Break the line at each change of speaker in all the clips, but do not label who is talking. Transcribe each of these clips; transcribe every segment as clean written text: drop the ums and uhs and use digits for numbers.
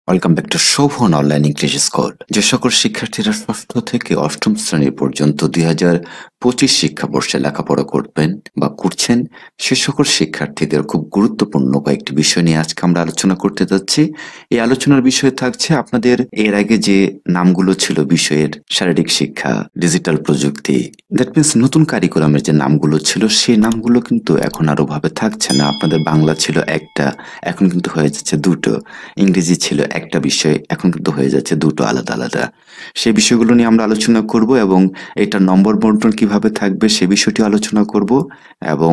Welcome back to Shovan online English school. যে সকল শিক্ষার্থীরা ষষ্ঠ থেকে অষ্টম শ্রেণী পর্যন্ত 2025 শিক্ষাবর্ষে লেখাপড়া করবেন বা করছেন, সে সকল শিক্ষার্থীদের খুব গুরুত্বপূর্ণ কয়েকটি বিষয় নিয়ে আজকে আমরা আলোচনা করতে যাচ্ছি। এই আলোচনার বিষয় থাকছে আপনাদের এর আগে যে নামগুলো ছিল বিষয়ের, শারীরিক শিক্ষা, ডিজিটাল প্রযুক্তি, দ্যাট মিনস নতুন কারিকুলামের যে নামগুলো ছিল সেই নামগুলো কিন্তু এখন আর ওভাবে থাকছে না। আপনাদের বাংলা ছিল একটা, এখন কিন্তু হয়ে যাচ্ছে দুটো। ইংরেজি ছিল একটা বিষয়, এখন কিন্তু হয়ে যাচ্ছে দুটো আলাদা আলাদা। সেই বিষয়গুলো নিয়ে আমরা আলোচনা করব এবং এটা নম্বর বন্টন কিভাবে থাকবে সে বিষয়টি আলোচনা করব এবং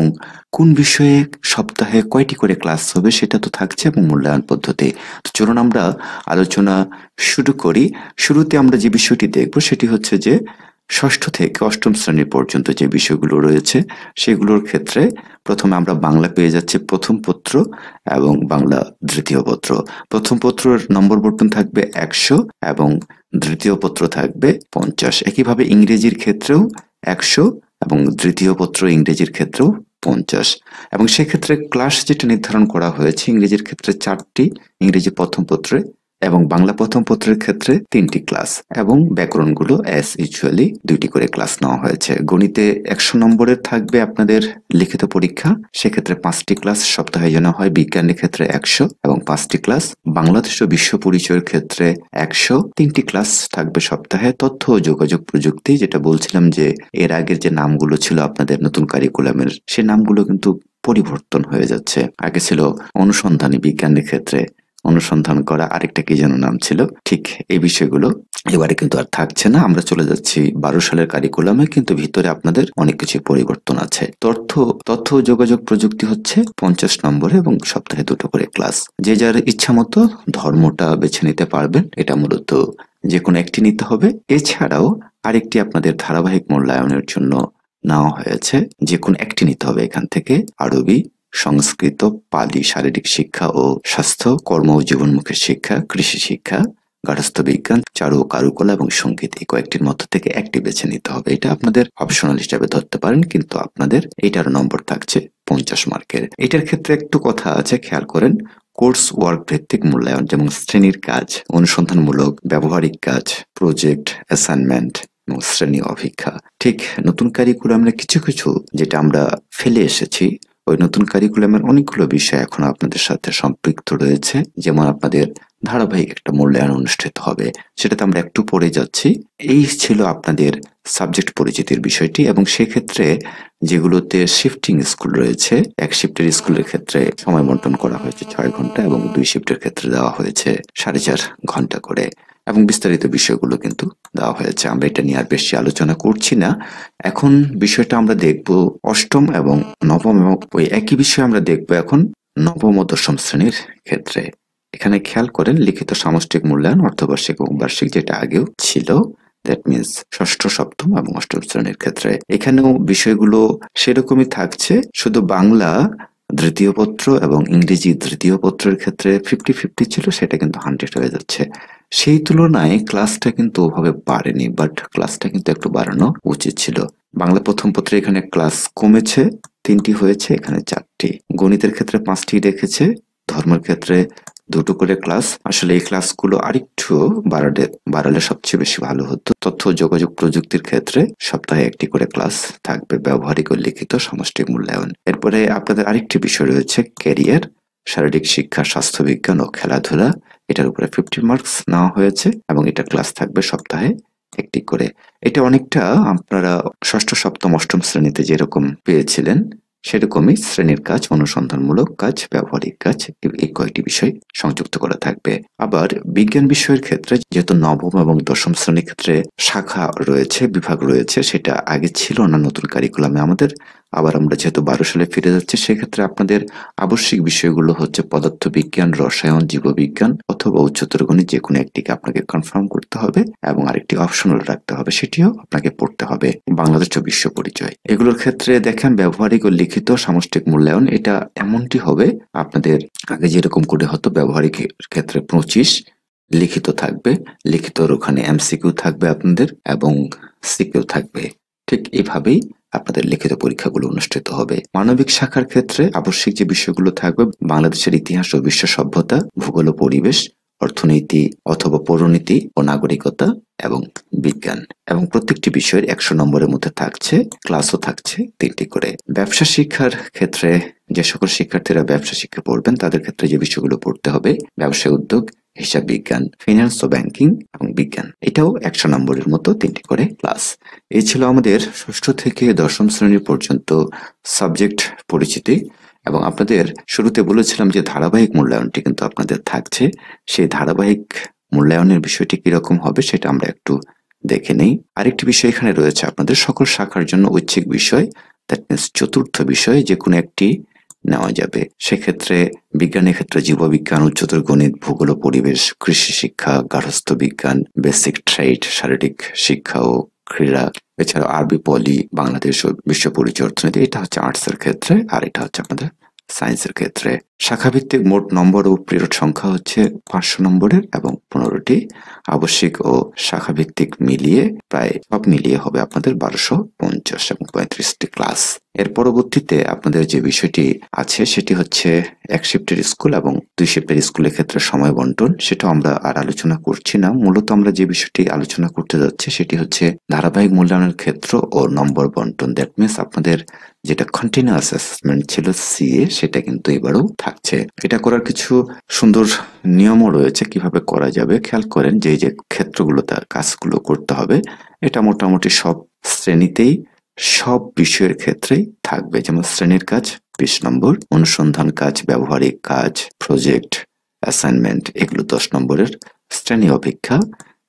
কোন বিষয়ে সপ্তাহে কয়টি করে ক্লাস হবে সেটা তো থাকছে এবং মূল্যায়ন পদ্ধতি। তো চলুন আমরা আলোচনা শুরু করি। শুরুতে আমরা যে বিষয়টি দেখব সেটি হচ্ছে যে ষষ্ঠ থেকে অষ্টম শ্রেণী পর্যন্ত যে বিষয়গুলো রয়েছে সেগুলোর ক্ষেত্রে প্রথমে আমরা বাংলা পেয়ে যাচ্ছি প্রথম পত্র এবং বাংলা দ্বিতীয় পত্র। প্রথম পত্রের নম্বর বর্তন থাকবে 100 এবং দ্বিতীয় পত্র থাকবে 50। একইভাবে ইংরেজির ক্ষেত্রেও 100 এবং দ্বিতীয় পত্র ইংরেজির ক্ষেত্রেও 50। এবং সেক্ষেত্রে ক্লাস যেটা নির্ধারণ করা হয়েছে ইংরেজির ক্ষেত্রে 4টি, ইংরেজি প্রথম পত্রে এবং বাংলা প্রথম পত্রের ক্ষেত্রে 3টি ক্লাস এবং ব্যাকরণগুলো অ্যাজ ইউজুয়ালি 2টি করে ক্লাস নেওয়া হয়েছে। গণিতে 100 নম্বরের থাকবে আপনাদের লিখিত পরীক্ষা, সেক্ষেত্রে 5টি ক্লাস সপ্তাহে যেন হয়। বিজ্ঞানের ক্ষেত্রে 100 এবং 5টি ক্লাস। বাংলাদেশ ও বিশ্ব পরিচয়ের ক্ষেত্রে 100, 3টি ক্লাস থাকবে সপ্তাহে। তথ্য ও যোগাযোগ প্রযুক্তি, যেটা বলছিলাম যে এর আগের যে নামগুলো ছিল আপনাদের নতুন কারিকুলামের, সে নামগুলো কিন্তু পরিবর্তন হয়ে যাচ্ছে। আগে ছিল অনুসন্ধানী, বিজ্ঞানের ক্ষেত্রে অনুসন্ধান করা, আরেকটা কি যেন নাম ছিল, ঠিক এই বিষয়গুলো এবারে কিন্তু আর থাকছে না। আমরা চলে যাচ্ছি 12 সালের কারিকুলামে, কিন্তু ভিতরে আপনাদের অনেক কিছু পরিবর্তন আছে। তথ্য ও যোগাযোগ প্রযুক্তি হচ্ছে 50 নম্বরে এবং সপ্তাহে 2টো করে ক্লাস। যে যার ইচ্ছা মতো ধর্মটা বেছে নিতে পারবেন, এটা মূলত যে কোনো একটি নিতে হবে। এছাড়াও আরেকটি আপনাদের ধারাবাহিক মূল্যায়নের জন্য নেওয়া হয়েছে, যে কোনো একটি নিতে হবে এখান থেকে। আরবি, সংস্কৃত, পালি, শারীরিক শিক্ষা ও স্বাস্থ্য, কর্ম ও জীবনমুখী শিক্ষা, কৃষি শিক্ষা, গার্হস্থ্য বিজ্ঞান, চারু ও কারুকলা এবং সঙ্গীত, এই কয়েকটির মধ্য থেকে একটি বেছে নিতে হবে। এটা আপনাদের অপশনাল হিসাবে ধরতে পারেন, কিন্তু আপনাদের এটার নম্বর থাকছে 50 মার্কের। এটার ক্ষেত্রে একটু কথা আছে, খেয়াল করেন। কোর্স ওয়ার্ক ভিত্তিক মূল্যায়ন, যেমন শ্রেণীর কাজ, অনুসন্ধানমূলক, ব্যবহারিক কাজ, প্রজেক্ট, অ্যাসাইনমেন্ট এবং শ্রেণী অভিজ্ঞা। ঠিক নতুন কারিকুলামের কিছু কিছু যেটা আমরা ফেলে এসেছি, ওই নতুন কারিকুলামের অনেকগুলো বিষয় এখন আপনাদের সাথে সম্পৃক্ত রয়েছে। যেমন আপনাদের ধারাবাহিক একটা মূল্যায়ন অনুষ্ঠিত হবে, সেটাতে আমরা একটু পরে যাচ্ছি। এই ছিল আপনাদের সাবজেক্ট পরিচিতির বিষয়টি। এবং সেক্ষেত্রে যেগুলোতে শিফটিং স্কুল রয়েছে, এক শিফটের স্কুলের ক্ষেত্রে সময় বন্টন করা হয়েছে 6 ঘন্টা এবং 2 শিফটের ক্ষেত্রে দেওয়া হয়েছে 4.5 ঘন্টা করে, এবং বিস্তারিত বিষয়গুলো কিন্তু দেওয়া হয়েছে। আমরা এটা নিয়ে আর বেশি আলোচনা করছি না। এখন বিষয়টা আমরা দেখব অষ্টম এবং নবম, এবং ওই একই বিষয় আমরা দেখব এখন নবম ও দশম শ্রেণীর ক্ষেত্রে। এখানে খেয়াল করেন, লিখিত সামষ্টিক মূল্যায়ন অর্ধবার্ষিক এবং বার্ষিক, যেটা আগেও ছিল, দ্যাট মিনস ষষ্ঠ, সপ্তম এবং অষ্টম শ্রেণীর ক্ষেত্রে এখানেও বিষয়গুলো সেরকমই থাকছে। শুধু বাংলা দ্বিতীয় পত্র এবং ইংরেজি তৃতীয় পত্রের ক্ষেত্রে 50-50 ছিল, সেটা কিন্তু 100 হয়ে যাচ্ছে। সেই তুলনায় ক্লাসটা কিন্তু ওভাবে বাড়েনি, বাট ক্লাসটা কিন্তু একটু বাড়ানো উচিত ছিল। বাংলা প্রথম পত্রে এখানে ক্লাস কমেছে, 3টি হয়েছে, এখানে 4টি। গণিতের ক্ষেত্রে 5টি রেখেছে, ধর্মের ক্ষেত্রে 2টো করে ক্লাস। আসলে এই ক্লাসগুলো আরেকটু বাড়ালে সবচেয়ে বেশি ভালো হতো। তথ্য ও যোগাযোগ প্রযুক্তির ক্ষেত্রে সপ্তাহে 1টি করে ক্লাস থাকবে, ব্যবহারিক ও লিখিত সামষ্টিক মূল্যায়ন। এরপরে আপনাদের আরেকটি বিষয় রয়েছে ক্যারিয়ার, শারীরিক শিক্ষা, স্বাস্থ্য বিজ্ঞান ও খেলাধুলা। এটার উপরে 50 মার্কস নেওয়া হয়েছে এবং এটা ক্লাস থাকবে সপ্তাহে 1টি করে। এটা অনেকটা আপনারা ষষ্ঠ, সপ্তম, অষ্টম শ্রেণীতে যেরকম পেয়েছিলেন সেরকমই শ্রেণীর কাজ, অনুসন্ধানমূলক কাজ, ব্যবহারিক কাজ, এই কয়েকটি বিষয় সংযুক্ত করা থাকবে। আবার বিজ্ঞান বিষয়ের ক্ষেত্রে যেহেতু নবম এবং দশম শ্রেণীর ক্ষেত্রে শাখা রয়েছে, বিভাগ রয়েছে, সেটা আগে ছিল না নতুন কারিকুলামে আমাদের। আবার আমরা যেহেতু 12 সালে ফিরে যাচ্ছি, সেক্ষেত্রে আপনাদের আবশ্যিক বিষয়গুলো হচ্ছে পদার্থ বিজ্ঞান, রসায়ন, জীববিজ্ঞান অথবা উচ্চতর গণিত, যে কোনো একটিকে আপনাকে কনফার্ম করতে হবে এবং আরেকটি অপশনাল রাখতে হবে, সেটিও আপনাকে পড়তে হবে। বাংলাদেশ ও বিশ্ব পরিচয়, এগুলোর ক্ষেত্রে দেখেন ব্যবহারিক ও লিখিত সামষ্টিক মূল্যায়ন, এটা এমনটি হবে আপনাদের আগে যেরকম করে হতো। ব্যবহারিক ক্ষেত্রে 25, লিখিত থাকবে, লিখিতর ওখানে এমসিকিউ থাকবে আপনাদের এবং সিকিউ থাকবে। ঠিক এভাবেই আপনাদের লিখিত পরীক্ষাগুলো অনুষ্ঠিত হবে। মানবিক শাখার ক্ষেত্রে আবশ্যিক যে বিষয়গুলো থাকবে, বাংলাদেশের ইতিহাস ও বিশ্ব সভ্যতা, ভূগোল ও পরিবেশ, অর্থনীতি অথবা পৌরনীতি ও নাগরিকতা এবং বিজ্ঞান। এবং প্রত্যেকটি বিষয়ের 100 নম্বরের মধ্যে থাকছে, ক্লাসও থাকছে 3টি করে। ব্যবসা শিক্ষার ক্ষেত্রে যে সকল শিক্ষার্থীরা ব্যবসা শিক্ষা পড়বেন তাদের ক্ষেত্রে যে বিষয়গুলো পড়তে হবে: ব্যবসায় উদ্যোগ, হিসাব বিজ্ঞান, ফিনান্স ও ব্যাংকিং এবং বিজ্ঞান। এটাও 100 নম্বরের মতো 3টি করে ক্লাস। এই ছিল আমাদের ষষ্ঠ থেকে দশম শ্রেণী পর্যন্ত সাবজেক্ট পরিচিতি। এবং আপনাদের শুরুতে বলেছিলাম যে ধারাবাহিক মূল্যায়নটি কিন্তু আপনাদের থাকছে। সেই ধারাবাহিক মূল্যায়নের বিষয়টি কিরকম হবে সেটা আমরা একটু দেখে নেই। আরেকটি বিষয় এখানে রয়েছে আপনাদের সকল শাখার জন্য ঐচ্ছিক বিষয়, দ্যাট মিনস চতুর্থ বিষয় যে কোনো একটি নেওয়া যাবে। সেক্ষেত্রে বিজ্ঞানের ক্ষেত্রে জীববিজ্ঞান, উচ্চতর গণিত, ভূগোল ও পরিবেশ, কৃষি শিক্ষা, গার্হস্থ্য বিজ্ঞান, বেসিক ট্রেড, শারীরিক শিক্ষা ও ক্রীড়া, এছাড়া আরবি, পলি, বাংলাদেশ ও বিশ্ব পরিচয়, অর্থনীতি। এটা হচ্ছে আর্টসের ক্ষেত্রে, আর এটা হচ্ছে আপনাদের সায়েন্সের ক্ষেত্রে। শাখাভিত্তিক মোট নম্বর ও পিরিয়ড সংখ্যা হচ্ছে 500 নম্বরের এবং 15টি। আবশ্যিক ও শাখাভিত্তিক মিলিয়ে প্রায় সব মিলিয়ে হবে আপনাদের 1250 এবং 35টি ক্লাস। এর পরবর্তীতে আপনাদের যে বিষয়টি আছে সেটি হচ্ছে 1 শিফটের স্কুল এবং 2 শিফটের স্কুলের ক্ষেত্রে সময় বন্টন। সেটা আমরা আর আলোচনা করছি না। মূলত আমরা যে বিষয়টি আলোচনা করতে যাচ্ছি সেটি হচ্ছে ধারাবাহিক মূল্যায়নের ক্ষেত্র ও নম্বর বন্টন। দ্যাট মিনস আপনাদের যেটা কন্টিনিউয়াস অ্যাসেসমেন্ট ছিল সিএ, সেটা কিন্তু এবারও থাকছে। এটা করার কিছু সুন্দর নিয়মও রয়েছে কিভাবে করা যাবে। খেয়াল করেন যে যে ক্ষেত্রগুলোতে কাজগুলো করতে হবে এটা মোটামুটি সব শ্রেণীতেই সব বিষয়ের ক্ষেত্রেই থাকবে। যেমন শ্রেণীর কাজ 20 নম্বর, অনুসন্ধান কাজ, ব্যবহারিক কাজ, প্রজেক্ট, অ্যাসাইনমেন্ট এগুলো 10 নম্বরের। শ্রেণী অপেক্ষা,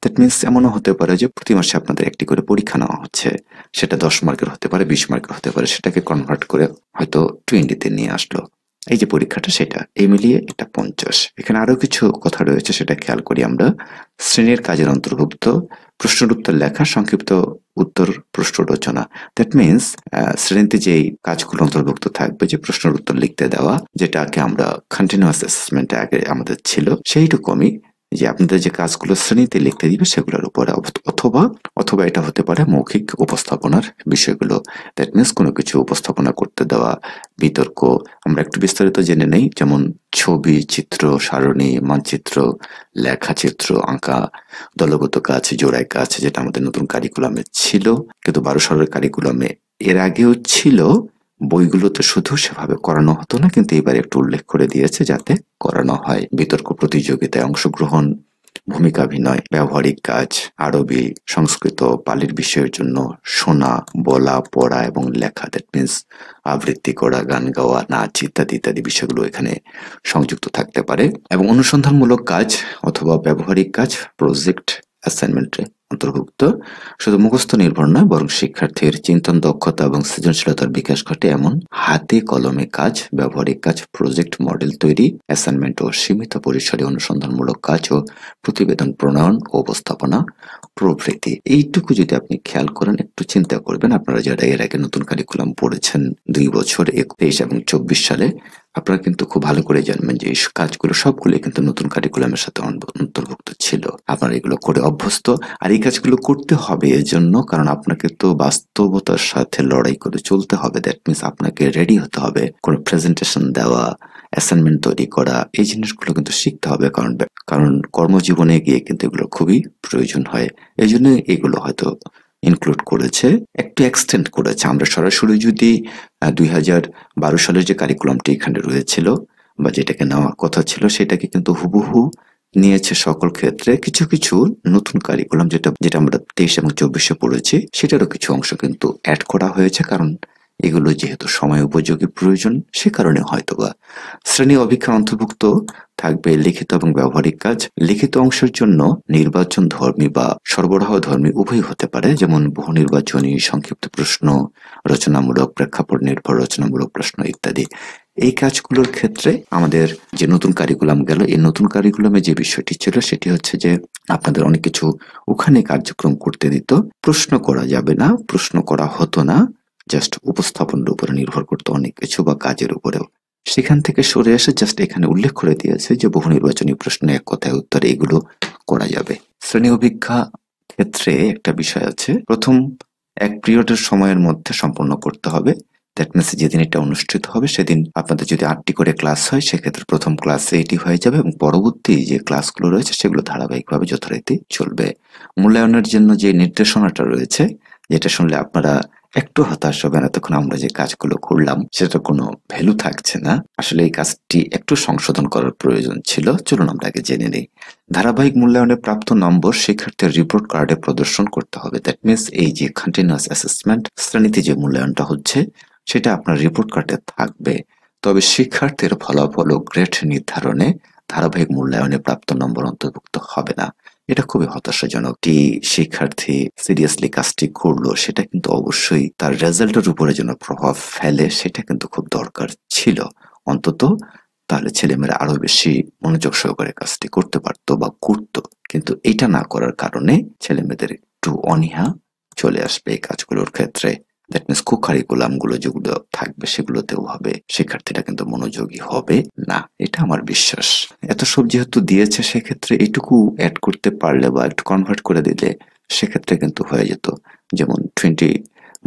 দ্যাট মিনস এমনও হতে পারে যে প্রতি মাসে আপনাদের একটি করে পরীক্ষা নেওয়া হচ্ছে, সেটা 10 মার্কের হতে পারে, 20 মার্কের হতে পারে, সেটাকে কনভার্ট করে হয়তো 20তে নিয়ে আসলো। এই যে পরীক্ষাটা সেটা এই মিলিয়ে এটা 50। এখানে আরো কিছু কথা রয়েছে সেটা খেয়াল করি আমরা। শ্রেণীর কাজের অন্তর্ভুক্ত প্রশ্নের উত্তর লেখা, সংক্ষিপ্ত উত্তর প্রশ্ন রচনা। দ্যাট মিনস শ্রেণীতে যেই কাজগুলো অন্তর্ভুক্ত থাকবে, যে প্রশ্নের উত্তর লিখতে দেওয়া, যেটাকে আমরা কন্টিনিউয়াস অ্যাসেসমেন্টে আগে আমাদের ছিল, সেইটুকুই যে আপনাদের যে কাজগুলো শ্রেণীতে লিখতে দিবে সেগুলোর উপরে, অথবা এটা হতে পারে মৌখিক উপস্থাপনার বিষয়গুলো। দ্যাট মিনস কোনো কিছু উপস্থাপনা করতে দেওয়া, বিতর্ক। আমরা একটু বিস্তারিত জেনে নেই, যেমন ছবি, চিত্র, সারণী, মানচিত্র, লেখাচিত্র, আঁকা, দলগত কাজ, জোড়ায় কাজ, যেটা আমাদের নতুন কারিকুলামে ছিল, কিন্তু 12 সালের কারিকুলামে এর আগেও ছিল। বইগুলোতে শুধু সেভাবে করানো হতো না, কিন্তু এবার একটু উল্লেখ করে দিয়েছে যাতে করানো হয়। বিতর্ক প্রতিযোগিতায় অংশগ্রহণ, ভূমিকাভিনয়, ব্যবহারিক কাজ, আরবি, সংস্কৃত, পালির বিষয়ের জন্য শোনা, বলা, পড়া এবং লেখা, দ্যাট মিনস আবৃত্তি করা, গান গাওয়া, নাচ ইত্যাদি ইত্যাদি বিষয়গুলো এখানে সংযুক্ত থাকতে পারে। এবং অনুসন্ধানমূলক কাজ অথবা ব্যবহারিক কাজ, প্রজেক্ট, অ্যাসাইনমেন্টে অন্তর্ভুক্ত। শুধু মুখস্থ নির্ভর নয়, বরং শিক্ষার্থীর চিন্তন দক্ষতা এবং সৃজনশীলতার বিকাশ ঘটে এমন হাতে কলমে কাজ, ব্যবহারিক কাজ, প্রজেক্ট, মডেল তৈরি, অ্যাসাইনমেন্ট ও সীমিত পরিসরে অনুসন্ধানমূলক কাজ ও প্রতিবেদন প্রণয়ন ও উপস্থাপনা প্রভৃতি। এইটুকু যদি আপনি খেয়াল করেন, একটু চিন্তা করবেন, আপনারা যারা এর আগে নতুন কারিকুলাম পড়েছেন 2 বছর 21 এবং 24 সালে, আপনারা কিন্তু খুব ভালো করে জানবেন যে এই কাজগুলো সবগুলো কিন্তু নতুন কারিকুলামের সাথে অন্তর্ভুক্ত ছিল। আপনারা এগুলো করে অভ্যস্ত, আর এই কাজগুলো করতে হবে এজন্য কারণ আপনাকে তো বাস্তবতার সাথে লড়াই করে চলতে হবে। দ্যাট মিনস আপনাকে রেডি হতে হবে, কোনো প্রেজেন্টেশন দেওয়া, অ্যাসাইনমেন্ট তৈরি করা, এই জিনিসগুলো কিন্তু শিখতে হবে। কারণ কর্মজীবনে গিয়ে কিন্তু এগুলো খুবই প্রয়োজন হয়। এই জন্য এগুলো হয়তো ইনক্লুড করেছে, একটু এক্সটেন্ড করেছে। আমরা সরাসরি যদি 2012 সালের যে কারিকুলামটি এখানে রয়েছিল বা যেটাকে নেওয়ার কথা ছিল সেটাকে কিন্তু হুবহু নিয়েছে সকল ক্ষেত্রে। কিছু কিছু নতুন কারিকুলাম যেটা আমরা 23 এবং 24-এ পড়েছি সেটারও কিছু অংশ কিন্তু অ্যাড করা হয়েছে, কারণ এগুলো যেহেতু সময় উপযোগী প্রয়োজন সে কারণে হয়তোবা। শ্রেণী অভিজ্ঞান অন্তর্ভুক্ত থাকবে লিখিত এবং ব্যবহারিক কাজ। লিখিত অংশের জন্য নির্বাচন ধর্মী বা সরবরাহ ধর্মী উভয় হতে পারে, যেমন বহু নির্বাচনী, সংক্ষিপ্ত প্রশ্ন, রচনামূলক, প্রেক্ষাপট নির্ভর রচনামূলক প্রশ্ন ইত্যাদি। এই কাজগুলোর ক্ষেত্রে আমাদের যে নতুন কারিকুলাম গেল, এই নতুন কারিকুলামে যে বিষয়টি ছিল সেটি হচ্ছে যে আপনাদের অনেক কিছু ওখানে কার্যক্রম করতে দিত। প্রশ্ন করা যাবে না, প্রশ্ন করা হতো না, জাস্ট উপস্থাপনের উপরে নির্ভর করতো অনেক কিছু বা কাজের উপরেও। সেখান থেকে সরে এসে জাস্ট এখানে উল্লেখ করে দিয়েছে যে বহু নির্বাচনী প্রশ্ন, এক কথায় উত্তর, এগুলো করা যাবে। শ্রেণী অভিজ্ঞা ক্ষেত্রে একটা বিষয় আছে, প্রথম 1 পিরিয়ডের সময়ের মধ্যে সম্পন্ন করতে হবে। দ্যাট মিনস যেদিন এটা অনুষ্ঠিত হবে সেদিন আপনাদের যদি 8টি করে ক্লাস হয় সেক্ষেত্রে প্রথম ক্লাসে এটি হয়ে যাবে এবং পরবর্তী যে ক্লাসগুলো রয়েছে সেগুলো ধারাবাহিকভাবে যথারীতি চলবে। মূল্যায়নের জন্য যে নির্দেশনাটা রয়েছে, যেটা শুনলে আপনারা একটু হতাশ হবেন, এতক্ষণ আমরা যে কাজগুলো করলাম সেটা কোনো ভ্যালু থাকছে না, আসলে এই কাজটি একটু সংশোধন করার প্রয়োজন ছিল। চলুন আমরা আগে জেনে নিই। ধারাবাহিক মূল্যায়নে প্রাপ্ত নম্বর শিক্ষার্থীর রিপোর্ট কার্ডে প্রদর্শন করতে হবে। দ্যাট মিনস এই যে কন্টিনিউয়াস অ্যাসেসমেন্ট শ্রেণীতে যে মূল্যায়নটা হচ্ছে সেটা আপনার রিপোর্ট কার্ডে থাকবে। তবে শিক্ষার্থীর ফলাফল ও গ্রেড নির্ধারণে ধারাবাহিক মূল্যায়নে প্রাপ্ত নম্বর অন্তর্ভুক্ত হবে না। এটা খুবই হতাশাজনক। একটি শিক্ষার্থী সিরিয়াসলি কাজটি করলো, সেটা কিন্তু অবশ্যই তার রেজাল্টের উপরে যেন প্রভাব ফেলে সেটা কিন্তু খুব দরকার ছিল অন্তত, তাহলে ছেলেমেয়েরা আরো বেশি মনোযোগ সহকারে কাজটি করতে পারতো বা করতো। কিন্তু এটা না করার কারণে ছেলেমেয়েদের একটু অনীহা চলে আসবে এই কাজগুলোর ক্ষেত্রে। দ্যাট মিনস কো-কারিকুলাম গুলো যেগুলো থাকবে সেগুলোতেও হবে, শিক্ষার্থীরা কিন্তু মনোযোগী হবে না, এটা আমার বিশ্বাস। এত সব যেহেতু দিয়েছে সেক্ষেত্রে এইটুকু অ্যাড করতে পারলে বা একটু কনভার্ট করে দিলে সেক্ষেত্রে কিন্তু হয়ে যেত। যেমন 20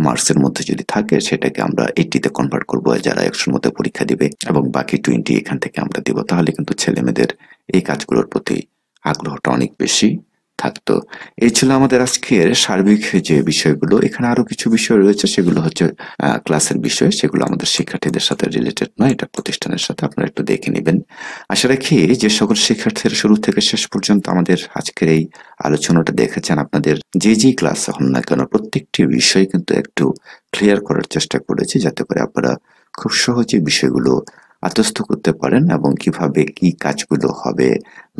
মার্কসের মধ্যে যদি থাকে সেটাকে আমরা 80-তে কনভার্ট করবো যারা 100-র মধ্যে পরীক্ষা দিবে, এবং বাকি 20 এখান থেকে আমরা দিব। তাহলে কিন্তু ছেলেমেয়েদের এই কাজগুলোর প্রতি আগ্রহটা অনেক বেশি থাকতো। এই ছিল আমাদের আজকের সার্বিক যে বিষয়গুলো। এখানে আরো কিছু বিষয় রয়েছে, সেগুলো হচ্ছে ক্লাসের বিষয়, সেগুলো আমাদের শিক্ষার্থীদের সাথে রিলেটেড নয়, এটা প্রতিষ্ঠানের সাথে, আপনারা একটু দেখে নেবেন। আশা রাখি যে সকল শিক্ষার্থীরা শুরু থেকে শেষ পর্যন্ত আমাদের আজকের এই আলোচনাটা দেখেছেন, আপনাদের যে ক্লাসে হন না কেন প্রত্যেকটি বিষয় কিন্তু একটু ক্লিয়ার করার চেষ্টা করেছি, যাতে করে আপনারা খুব সহজে বিষয়গুলো আত্মস্থ করতে পারেন এবং কিভাবে কি কাজগুলো হবে,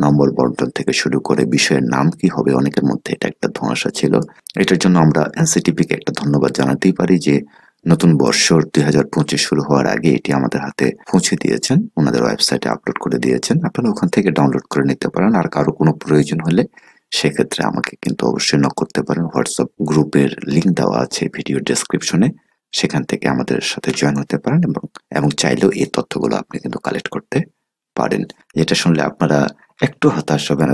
নম্বর বন্টন থেকে শুরু করে বিষয়ের নাম কি হবে, অনেকের মধ্যে এটা একটা ধোঁয়াশা ছিল। এটার জন্য আমরা এনসিটিপি কে একটা ধন্যবাদ জানাতেই পারি যে নতুন বর্ষর 2025 শুরু হওয়ার আগে এটি আমাদের হাতে পৌঁছে দিয়েছেন, ওনাদের ওয়েবসাইটে আপলোড করে দিয়েছেন। আপনারা ওখান থেকে ডাউনলোড করে নিতে পারেন। আর কারো কোনো প্রয়োজন হলে সেক্ষেত্রে আমাকে কিন্তু অবশ্যই নক করতে পারেন। হোয়াটসঅ্যাপ গ্রুপের লিংক দেওয়া আছে ভিডিও ডেসক্রিপশনে, সেখান থেকে আমাদের সাথে জয়েন হতে পারেন এবং চাইলেও এই তথ্যগুলো আপনি কিন্তু কালেক্ট করতে পারেন। যেটা শুনলে আপনারা একটু হতাশ হবেন।